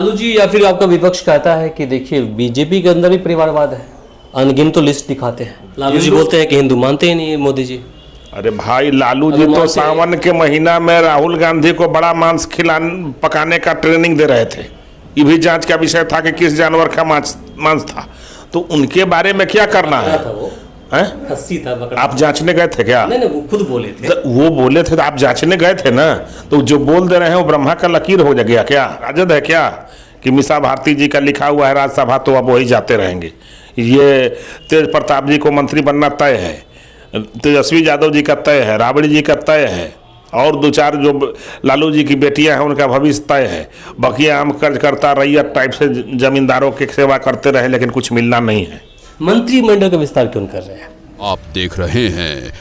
लालू जी या फिर आपका विपक्ष कहता है कि देखिए बीजेपी के अंदर भी परिवारवाद है, अनगिनत तो लिस्ट दिखाते हैं। लालू जी बोलते हैं कि हिंदू मानते ही नहीं मोदी जी। अरे भाई लालू जी तो सावन के महीना में राहुल गांधी को बड़ा मांस पकाने का ट्रेनिंग दे रहे थे। ये भी जांच का विषय था कि किस जानवर का मांस था, तो उनके बारे में क्या करना है? खस्सी था, बकरा। आप जांचने गए थे क्या? नहीं, वो खुद बोले थे। वो बोले थे तो आप जांचने गए थे ना, तो जो बोल दे रहे हैं वो ब्रह्मा का लकीर हो गया क्या? राजद है क्या कि मीसा भारती जी का लिखा हुआ है राज्यसभा, तो अब वही जाते रहेंगे। ये तेज प्रताप जी को मंत्री बनना तय है, तेजस्वी यादव जी का तय है, राबड़ी जी का तय है, और दो चार जो लालू जी की बेटियां हैं उनका भविष्य तय है। बकिया आम कर्ज करता रैयत टाइप से जमींदारों की सेवा करते रहे, लेकिन कुछ मिलना नहीं है। मंत्रिमंडल का विस्तार क्यों कर रहे हैं? आप देख रहे हैं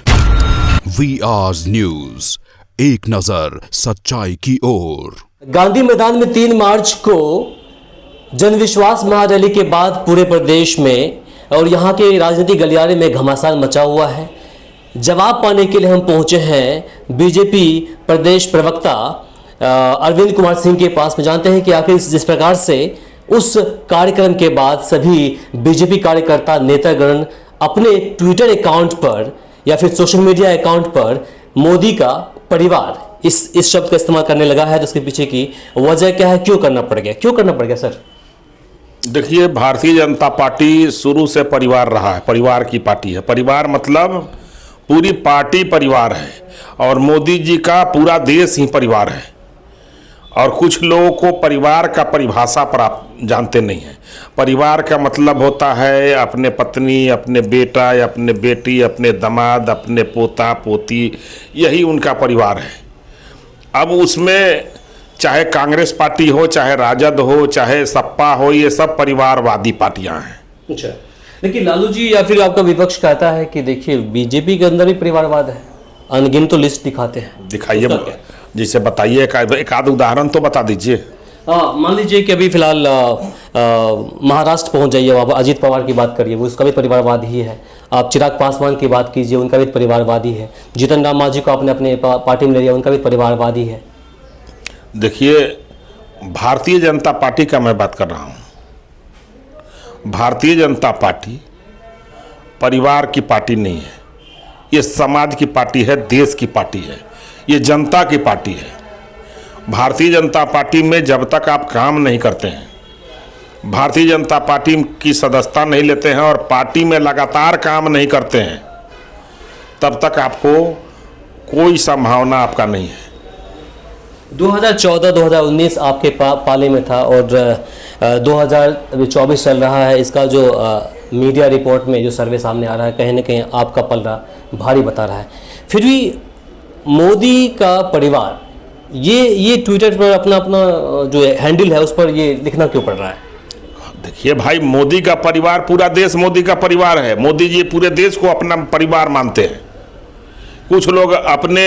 VR न्यूज, एक नजर सच्चाई की ओर। गांधी मैदान में 3 मार्च को जनविश्वास महारैली के बाद पूरे प्रदेश में और यहाँ के राजनीतिक गलियारे में घमासान मचा हुआ है। जवाब पाने के लिए हम पहुंचे हैं बीजेपी प्रदेश प्रवक्ता अरविंद कुमार सिंह के पास में। जानते हैं कि आखिर जिस प्रकार से उस कार्यक्रम के बाद सभी बीजेपी कार्यकर्ता नेतागण अपने ट्विटर अकाउंट पर या फिर सोशल मीडिया अकाउंट पर मोदी का परिवार इस शब्द का इस्तेमाल करने लगा है, तो उसके पीछे की वजह क्या है? क्यों करना पड़ गया सर? देखिए, भारतीय जनता पार्टी शुरू से परिवार रहा है, परिवार की पार्टी है। परिवार मतलब पूरी पार्टी परिवार है, और मोदी जी का पूरा देश ही परिवार है। और कुछ लोगों को परिवार का परिभाषा पर आप जानते नहीं हैं। परिवार का मतलब होता है अपने पत्नी, अपने बेटा, अपने बेटी, अपने दामाद, अपने पोता पोती, यही उनका परिवार है। अब उसमें चाहे कांग्रेस पार्टी हो, चाहे राजद हो, चाहे सपा हो, ये सब परिवारवादी पार्टियां हैं। अच्छा, लेकिन लालू जी या फिर आपका विपक्ष कहता है कि देखिए बीजेपी के अंदर भी परिवारवाद है, अनगिनत तो लिस्ट दिखाते हैं। दिखाइए, जिसे बताइए, एक आध उदाहरण तो बता दीजिए। मान लीजिए कि अभी फिलहाल महाराष्ट्र पहुंच जाइए, वहाँ अजीत पवार की बात करिए, वो उसका भी परिवारवाद ही है। आप चिराग पासवान की बात कीजिए, उनका भी परिवारवादी है। जीतन राम मांझी को आपने अपने पार्टी में ले लिया, उनका भी परिवारवादी है। देखिए, भारतीय जनता पार्टी का मैं बात कर रहा हूँ। भारतीय जनता पार्टी परिवार की पार्टी नहीं है, ये समाज की पार्टी है, देश की पार्टी है, ये जनता की पार्टी है। भारतीय जनता पार्टी में जब तक आप काम नहीं करते हैं, भारतीय जनता पार्टी की सदस्यता नहीं लेते हैं और पार्टी में लगातार काम नहीं करते हैं, तब तक आपको कोई संभावना आपका नहीं है। 2014-2019 आपके पाले में था और 2024 चल रहा है। इसका जो मीडिया रिपोर्ट में जो सर्वे सामने आ रहा है, कहीं ना कहीं आपका पलड़ा भारी बता रहा है। फिर भी मोदी का परिवार ये ट्विटर पर अपना जो हैंडल है उस पर ये लिखना क्यों पड़ रहा है? देखिए भाई, मोदी का परिवार, पूरा देश मोदी का परिवार है। मोदी जी पूरे देश को अपना परिवार मानते हैं। कुछ लोग अपने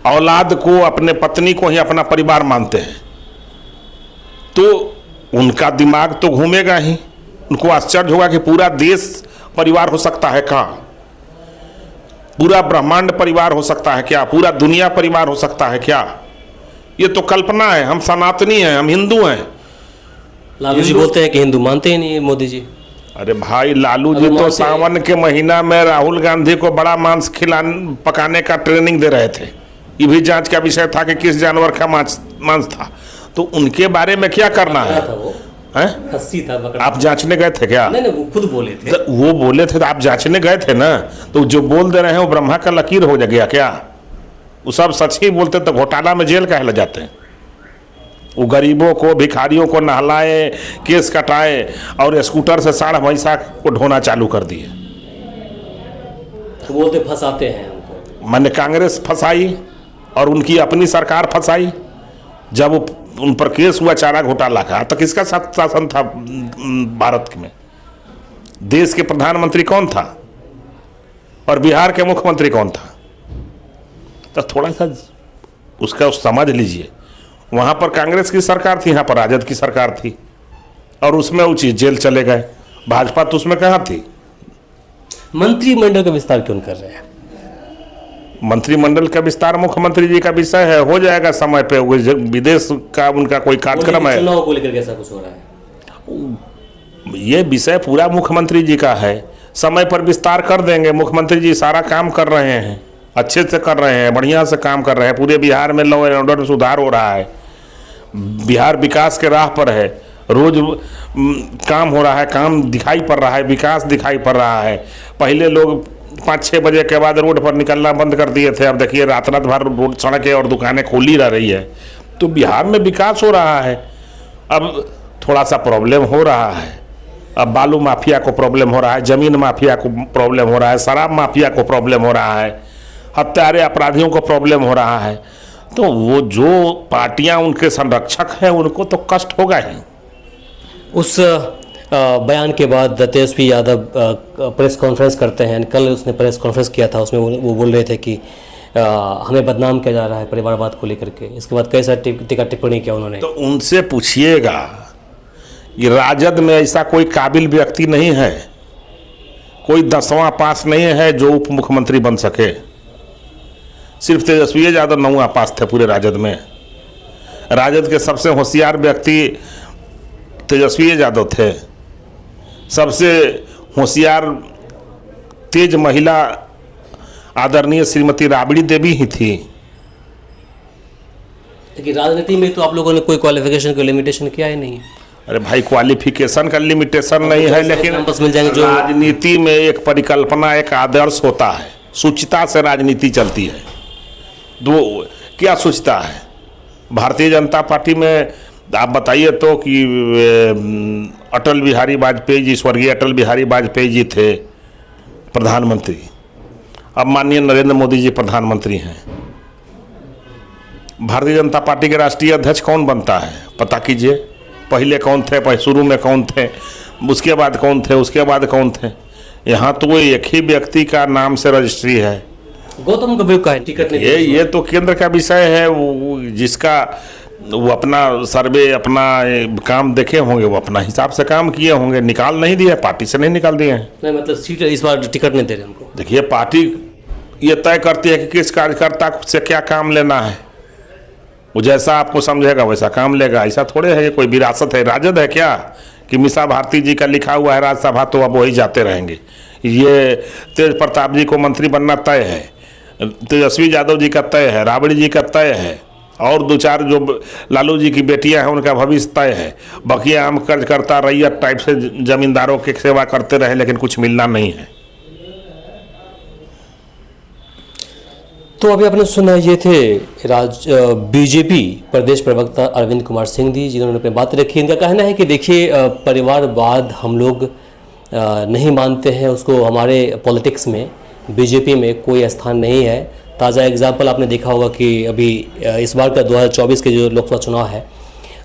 औलाद को, अपने पत्नी को ही अपना परिवार मानते हैं, तो उनका दिमाग तो घूमेगा ही। उनको आश्चर्य होगा कि पूरा देश परिवार हो सकता है क्या? पूरा ब्रह्मांड परिवार हो सकता है क्या? पूरा दुनिया परिवार हो सकता है क्या? ये तो कल्पना है। हम सनातनी हैं, हम हिंदू हैं। लालू जी बोलते हैं कि हिंदू मानते ही नहीं मोदी जी। अरे भाई, लालू जी तो सावन के महीना में राहुल गांधी को बड़ा मांस पकाने का ट्रेनिंग दे रहे थे। ये भी जांच का विषय था कि किस जानवर का मांस था, तो उनके बारे में क्या करना है? खस्सी था, बकरा। आप जांचने गए थे क्या? नहीं, वो खुद बोले थे। वो बोले थे तो आप जांचने गए थे ना, तो जो बोल दे रहे हैं वो ब्रह्मा का लकीर हो गया क्या? वो सब सच ही बोलते तो घोटाला में जेल काहे ले जाते हैं? वो गरीबों को, भिखारियों को नहलाए, केस कटाए और स्कूटर से 60 पैसा को ढोना चालू कर दिए। तो बोलते फंसाते हैं हमको। मैंने कांग्रेस फंसाई और उनकी अपनी सरकार फंसाई। जब उन पर केस हुआ चारा घोटाला का, तो किसका शासन था भारत में? देश के प्रधानमंत्री कौन था और बिहार के मुख्यमंत्री कौन था? तो थोड़ा सा उसका समझ लीजिए। वहाँ पर कांग्रेस की सरकार थी, यहाँ पर राजद की सरकार थी, और उसमें वो चीज जेल चले गए। भाजपा तो उसमें कहाँ थी? मंत्रिमंडल का विस्तार क्यों कर रहे हैं? मंत्रिमंडल का विस्तार मुख्यमंत्री जी का विषय है, हो जाएगा समय पे। विदेश का उनका कोई कार्यक्रम है, चुनाव को लेकर कैसा कुछ हो रहा है? ये विषय पूरा मुख्यमंत्री जी का है, समय पर विस्तार कर देंगे। मुख्यमंत्री जी सारा काम कर रहे हैं, अच्छे से कर रहे हैं, बढ़िया से काम कर रहे हैं। पूरे बिहार में लॉ एंड ऑर्डर में सुधार हो रहा है, बिहार विकास के राह पर है, रोज काम हो रहा है, काम दिखाई पड़ रहा है, विकास दिखाई पड़ रहा है। पहले लोग 5-6 बजे के बाद रोड पर निकलना बंद कर दिए थे, अब देखिए रात भर रोड, सड़कें और दुकानें खुली रह रही है। तो बिहार में विकास हो रहा है। अब थोड़ा सा प्रॉब्लम हो रहा है, अब बालू माफिया को प्रॉब्लम हो रहा है, जमीन माफिया को प्रॉब्लम हो रहा है, शराब माफिया को प्रॉब्लम हो रहा है, हत्यारे अपराधियों को प्रॉब्लम हो रहा है। तो वो जो पार्टियां उनके संरक्षक हैं उनको तो कष्ट होगा ही। उस बयान के बाद तेजस्वी यादव प्रेस कॉन्फ्रेंस करते हैं। कल उसने प्रेस कॉन्फ्रेंस किया था, उसमें वो बोल रहे थे कि हमें बदनाम किया जा रहा है परिवारवाद को लेकर के। इसके बाद कई सारी टीका टिप्पणी किया उन्होंने। तो उनसे पूछिएगा, ये राजद में ऐसा कोई काबिल व्यक्ति नहीं है, कोई 10वां पास नहीं है जो उप मुख्यमंत्री बन सके। सिर्फ तेजस्वी यादव 9वां पास थे पूरे राजद में। राजद के सबसे होशियार व्यक्ति तेजस्वी यादव थे, सबसे होशियार तेज महिला आदरणीय श्रीमती राबड़ी देवी ही थी। लेकिन राजनीति में तो आप लोगों ने कोई क्वालिफिकेशन को लिमिटेशन किया ही नहीं है। अरे भाई, क्वालिफिकेशन का लिमिटेशन नहीं है, लेकिन मिल जाएंगे जो राजनीति में एक परिकल्पना, एक आदर्श होता है, सूचिता से राजनीति चलती है। दो क्या सूचिता है भारतीय जनता पार्टी में? आप बताइए तो कि अटल बिहारी वाजपेयी जी, स्वर्गीय अटल बिहारी वाजपेयी जी थे प्रधानमंत्री, अब माननीय नरेंद्र मोदी जी प्रधानमंत्री हैं। भारतीय जनता पार्टी के राष्ट्रीय अध्यक्ष कौन बनता है पता कीजिए। पहले कौन थे, पहले शुरू में कौन थे, उसके बाद कौन थे, उसके बाद कौन थे। यहाँ तो वो एक ही व्यक्ति का नाम से रजिस्ट्री है। गौतम गंभीर का है टिकट नहीं। ये तो केंद्र का विषय है, वो जिसका वो अपना सर्वे, अपना काम देखे होंगे, वो अपना हिसाब से काम किए होंगे। निकाल नहीं दिया, पार्टी से नहीं निकाल दिए हैं। नहीं, मतलब सीट इस बार टिकट नहीं दे रहे हमको। देखिए, पार्टी ये तय करती है कि किस कार्यकर्ता से क्या काम लेना है। वो जैसा आपको समझेगा वैसा काम लेगा। ऐसा थोड़े है कि कोई विरासत है। राजद है क्या कि मीसा भारती जी का लिखा हुआ है राज्यसभा, तो अब वही जाते रहेंगे। ये तेज प्रताप जी को मंत्री बनना तय है, तेजस्वी यादव जी का तय है, राबड़ी जी का तय है, और 2-4 जो लालू जी की बेटियां हैं उनका भविष्य तय है। बकिया आम कर्जकर्ता रैयत टाइप से जमींदारों की सेवा करते रहे, लेकिन कुछ मिलना नहीं है। तो अभी आपने सुना, ये थे बीजेपी प्रदेश प्रवक्ता अरविंद कुमार सिंह जी, जिन्होंने अपनी बात रखी। इनका कहना है कि देखिए, परिवारवाद हम लोग नहीं मानते हैं, उसको हमारे पॉलिटिक्स में, बीजेपी में कोई स्थान नहीं है। ताज़ा एग्जाम्पल आपने देखा होगा कि अभी इस बार का 2024 के जो लोकसभा चुनाव है,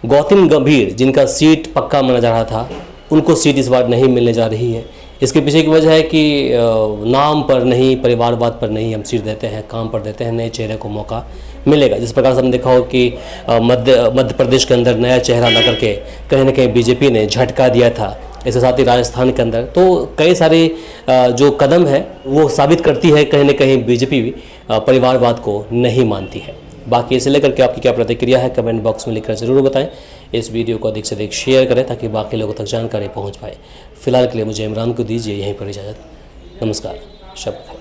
गौतम गंभीर जिनका सीट पक्का माना जा रहा था, उनको सीट इस बार नहीं मिलने जा रही है। इसके पीछे की वजह है कि नाम पर नहीं, परिवारवाद पर नहीं हम सीट देते हैं, काम पर देते हैं, नए चेहरे को मौका मिलेगा। जिस प्रकार से हमने देखा हो कि मध्य प्रदेश के अंदर नया चेहरा ला करके कहीं ना कहीं बीजेपी ने झटका दिया था। इसके साथ ही राजस्थान के अंदर तो कई सारे जो कदम है वो साबित करती है कहीं ना कहीं बीजेपी भी परिवारवाद को नहीं मानती है। बाकी इसे लेकर के आपकी क्या प्रतिक्रिया है कमेंट बॉक्स में लिखकर ज़रूर बताएं। इस वीडियो को अधिक से अधिक शेयर करें ताकि बाकी लोगों तक जानकारी पहुंच पाए। फिलहाल के लिए मुझे इमरान को दीजिए यहीं पर इजाज़त। नमस्कार, शब्द।